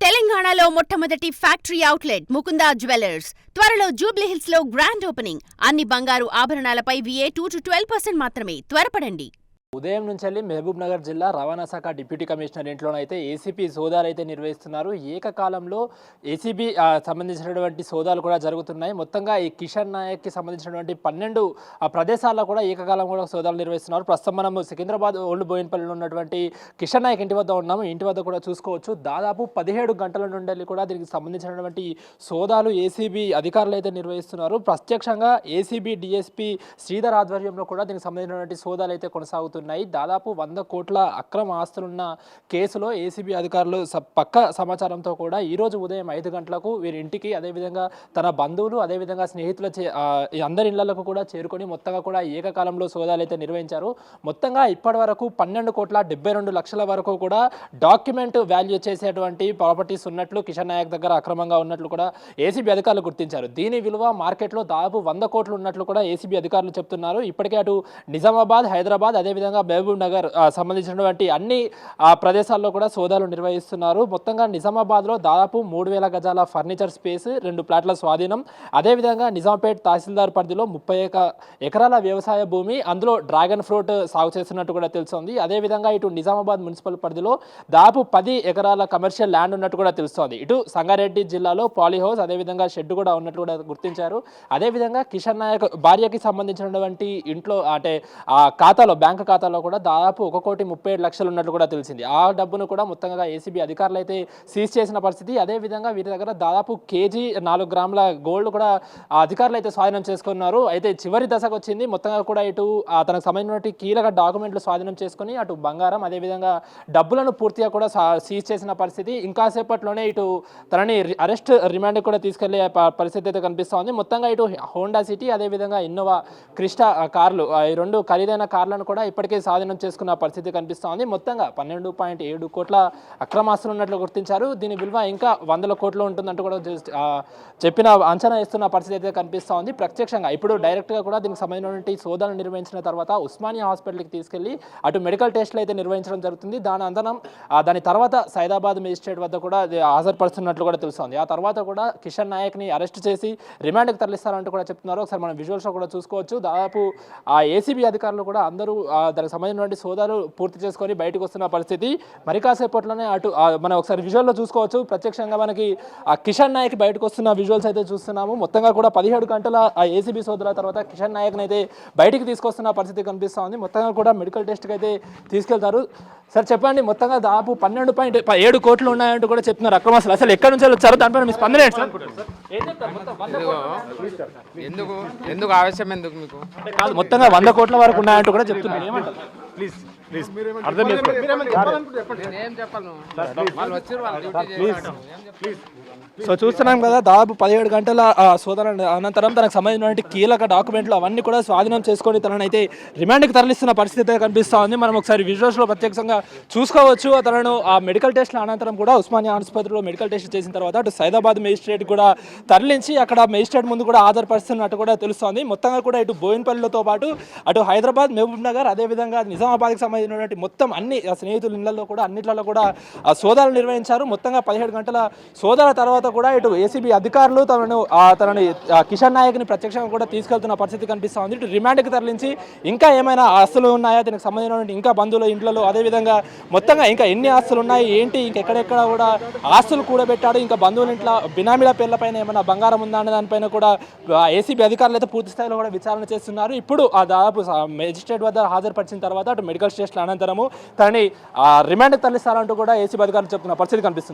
తెలంగాణలో మొట్టమొదటి factory outlet Mukunda jewellers త్వరలో జూబ్లీహిల్స్ లో గ్రాండ్ ఓపెనింగ్. అన్ని బంగారు ఆభరణాలపై VA 2-12% మాత్రమే. త్వరపడండి. ఉదయం నుంచి మహబూబ్ నగర్ జిల్లా రవాణా శాఖ డిప్యూటీ కమిషనర్ ఇంట్లోనైతే ఏసీపీ సోదాలు అయితే నిర్వహిస్తున్నారు. ఏకకాలంలో ఏసీబీ సంబంధించినటువంటి సోదాలు కూడా జరుగుతున్నాయి. మొత్తంగా ఈ కిషన్ నాయక్కి సంబంధించినటువంటి 12 ప్రదేశాల్లో కూడా ఏకకాలం కూడా సోదాలు నిర్వహిస్తున్నారు. ప్రస్తుతం మనం సికింద్రాబాద్ ఓల్డ్ బోయిన్పల్లిలో ఉన్నటువంటి కిషన్ నాయక్ ఇంటి వద్ద ఉన్నాము. ఇంటి వద్ద కూడా చూసుకోవచ్చు, దాదాపు 17 గంటల నుండి కూడా దీనికి సంబంధించినటువంటి సోదాలు ఏసీబీ అధికారులు అయితే నిర్వహిస్తున్నారు. ప్రత్యక్షంగా ఏసీబీ డిఎస్పీ శ్రీధర్ ఆధ్వర్యంలో కూడా దీనికి సంబంధించినటువంటి సోదాలు అయితే కొనసాగుతున్నాయి. దాదాపు 100 కోట్ల అక్రమ ఆస్తులున్న కేసులో ఏసీబీ అధికారులు పక్క సమాచారంతో కూడా ఈరోజు ఉదయం 5 గంటలకు వీరి ఇంటికి, అదేవిధంగా తన బంధువులు, అదేవిధంగా స్నేహితుల అందరి ఇళ్లకు కూడా చేరుకొని మొత్తంగా కూడా ఏకకాలంలో సోదాలు అయితే నిర్వహించారు. మొత్తంగా ఇప్పటి వరకు 12,72,00,000 వరకు కూడా డాక్యుమెంట్ వాల్యూ చేసేటువంటి ప్రాపర్టీస్ ఉన్నట్లు కిషన్ నాయక్ దగ్గర అక్రమంగా ఉన్నట్లు కూడా ఏసీబీ అధికారులు గుర్తించారు. దీని విలువ మార్కెట్లో దాదాపు 100 కోట్లు ఉన్నట్లు కూడా ఏసీబీ అధికారులు చెప్తున్నారు. ఇప్పటికే అటు నిజామాబాద్, హైదరాబాద్, అదేవిధంగా మహబూబ్ నగర్ సంబంధించినటువంటి అన్ని ప్రదేశాల్లో కూడా సోదాలు నిర్వహిస్తున్నారు. మొత్తంగా నిజామాబాద్లో దాదాపు 3,000 గజాల ఫర్నిచర్ స్పేస్, 2 ప్లాట్ల స్వాధీనం, అదేవిధంగా నిజాంపేట్ తహసీల్దార్ పరిధిలో 31 ఎకరాల వ్యవసాయ భూమి, అందులో డ్రాగన్ ఫ్రూట్ సాగు చేస్తున్నట్టు కూడా తెలుస్తోంది. అదేవిధంగా ఇటు నిజామాబాద్ మున్సిపల్ పరిధిలో దాదాపు 10 ఎకరాల కమర్షియల్ ల్యాండ్ ఉన్నట్టు కూడా తెలుస్తోంది. ఇటు సంగారెడ్డి జిల్లాలో పాలీహౌస్, అదేవిధంగా షెడ్ కూడా ఉన్నట్టు కూడా గుర్తించారు. అదేవిధంగా కిషన్ నాయక్ భార్యకి సంబంధించినటువంటి ఇంట్లో అంటే ఖాతాలో, బ్యాంక్ ఖాతాలో కూడా దాదాపు 1,37,00,000 ఉన్నట్లు కూడా తెలిసింది. ఆ డబ్బును కూడా మొత్తంగా ఏసీబీ అధికారులు అయితే సీజ్ చేసిన పరిస్థితి. అదేవిధంగా వీరి దగ్గర దాదాపు కేజీ 4 గ్రాముల గోల్డ్ కూడా అధికారులు అయితే స్వాధీనం చేసుకున్నారు. అయితే చివరి దశకు వచ్చింది. మొత్తంగా కూడా ఇటు తనకు సంబంధించిన కీలక డాక్యుమెంట్లు స్వాధీనం చేసుకుని అటు బంగారం, అదేవిధంగా డబ్బులను పూర్తిగా కూడా సీజ్ చేసిన పరిస్థితి. ఇంకాసేపట్లోనే ఇటు తనని అరెస్ట్ రిమాండ్ కూడా తీసుకెళ్లే పరిస్థితి అయితే కనిపిస్తోంది. మొత్తంగా ఇటు హోండా సిటీ, అదేవిధంగా ఇన్నోవా క్రిస్టా కార్లు, ఈ 2 ఖరీదైన కార్లను కూడా ఇప్పటికే స్వాధీనం చేసుకున్న పరిస్థితి కనిపిస్తోంది. మొత్తంగా 12.7 కోట్ల అక్రమాస్తులు ఉన్నట్లు గుర్తించారు. దీని విలువ ఇంకా 100 కోట్లు ఉంటుందంటూ కూడా చెప్పిన అంచనా ఇస్తున్న పరిస్థితి అయితే కనిపిస్తోంది. ప్రత్యక్షంగా ఇప్పుడు డైరెక్ట్గా కూడా దీనికి సంబంధించినటువంటి సోదాలు నిర్వహించిన తర్వాత ఉస్మానియా హాస్పిటల్కి తీసుకెళ్లి అటు మెడికల్ టెస్టులు అయితే నిర్వహించడం జరుగుతుంది. దాని తర్వాత సైదాబాద్ మేజిస్ట్రేట్ వద్ద కూడా హాజరుపరుస్తున్నట్లు కూడా తెలుస్తోంది. ఆ తర్వాత కూడా కిషన్ నాయక్ని అరెస్ట్ చేసి రిమాండ్కి తరలిస్తారంటూ కూడా చెప్తున్నారు. ఒకసారి మనం విజువల్స్లో కూడా చూసుకోవచ్చు. దాదాపు ఏసీబీ అధికారులు కూడా అందరూ దానికి సంబంధించినటువంటి సోదాలు పూర్తి చేసుకొని బయటకు వస్తున్న పరిస్థితి. మరి కాసేపట్లోనే అటు మనం ఒకసారి విజువల్లో చూసుకోవచ్చు. ప్రత్యక్షంగా మనకి కిషన్ నాయక్ బయటకు వస్తున్న విజువల్స్ అయితే చూస్తున్నాము. మొత్తంగా కూడా 17 గంటల ఏసీబీ సోదాల తర్వాత కిషన్ నాయక్ని అయితే బయటికి తీసుకొస్తున్న పరిస్థితి కనిపిస్తోంది. మొత్తంగా కూడా మెడికల్ టెస్ట్కి అయితే తీసుకెళ్తారు. సార్ చెప్పండి, మొత్తంగా దాదాపు 12.7 కోట్లు ఉన్నాయంటూ కూడా చెప్తున్నారు అక్రమాస్తులు. అసలు ఎక్కడి నుంచి వచ్చారో దానిపైన మీ స్పందన ఏంటి సార్? ఎందుకు ఆవేశం ఎందుకు మీకు? కాదు, మొత్తంగా 100 కోట్ల వరకు ఉన్నాయంటూ కూడా చెప్తున్నారు. ఏమంటారు? ప్లీజ్ అర్థం సో చూస్తున్నాం కదా, దాదాపు 17 గంటల సోదర అనంతరం తనకు సంబంధించినటువంటి కీలక డాక్యుమెంట్లు అవన్నీ కూడా స్వాధీనం చేసుకొని తననైతే రిమాండ్కి తరలిస్తున్న పరిస్థితి కనిపిస్తూ ఉంది. మనం ఒకసారి విజువల్స్లో ప్రత్యక్షంగా చూసుకోవచ్చు. తనను ఆ మెడికల్ టెస్ట్ల అనంతరం కూడా ఉస్మానియా ఆసుపత్రిలో మెడికల్ టెస్ట్ చేసిన తర్వాత అటు సైదాబాద్ మేజిస్ట్రేట్ కూడా తరలించి అక్కడ మేజిస్ట్రేట్ ముందు కూడా హాజరుపరుస్తున్నట్టు కూడా తెలుస్తోంది. మొత్తంగా కూడా ఇటు బోయిన్పల్లితో పాటు అటు హైదరాబాద్, మహబూబ్ నగర్, అదేవిధంగా నిజామాబాద్కి సంబంధించినటువంటి మొత్తం అన్ని స్నేహితుల ఇళ్లలో కూడా అన్నిట్లలో కూడా సోదాలు నిర్వహించారు. మొత్తంగా 17 గంటల సోదాల తర్వాత కూడా ఇటు ఏసీబీ అధికారులు తనని కిషన్ నాయక్ని ప్రత్యక్షంగా కూడా తీసుకెళ్తున్న పరిస్థితి కనిపిస్తూ ఉంది. ఇటు రిమాండ్కి తరలించి ఇంకా ఏమైనా ఆస్తులు ఉన్నాయా, దీనికి సంబంధించిన ఇంకా బంధువుల ఇంట్లో, అదేవిధంగా మొత్తంగా ఇంకా ఎన్ని ఆస్తులు ఉన్నాయి ఏంటి, ఇంకెక్కడెక్కడ కూడా ఆస్తులు కూడబెట్టాడు, ఇంకా బంధువుల ఇంట్లో బినామీల పేర్లపైన ఏమైనా బంగారం ఉందా అనే దానిపైన కూడా ఏసీబీ అధికారులు అయితే పూర్తి స్థాయిలో కూడా విచారణ చేస్తున్నారు. ఇప్పుడు దాదాపు మేజిస్ట్రేట్ వద్ద హాజరుపరిచిన తర్వాత అటు మెడికల్ టెస్ట్ల అనంతరము తనని రిమాండ్కి తరలిస్తారంటూ కూడా ఏసీబీ అధికారులు చెప్తున్న పరిస్థితి కనిపిస్తుంది.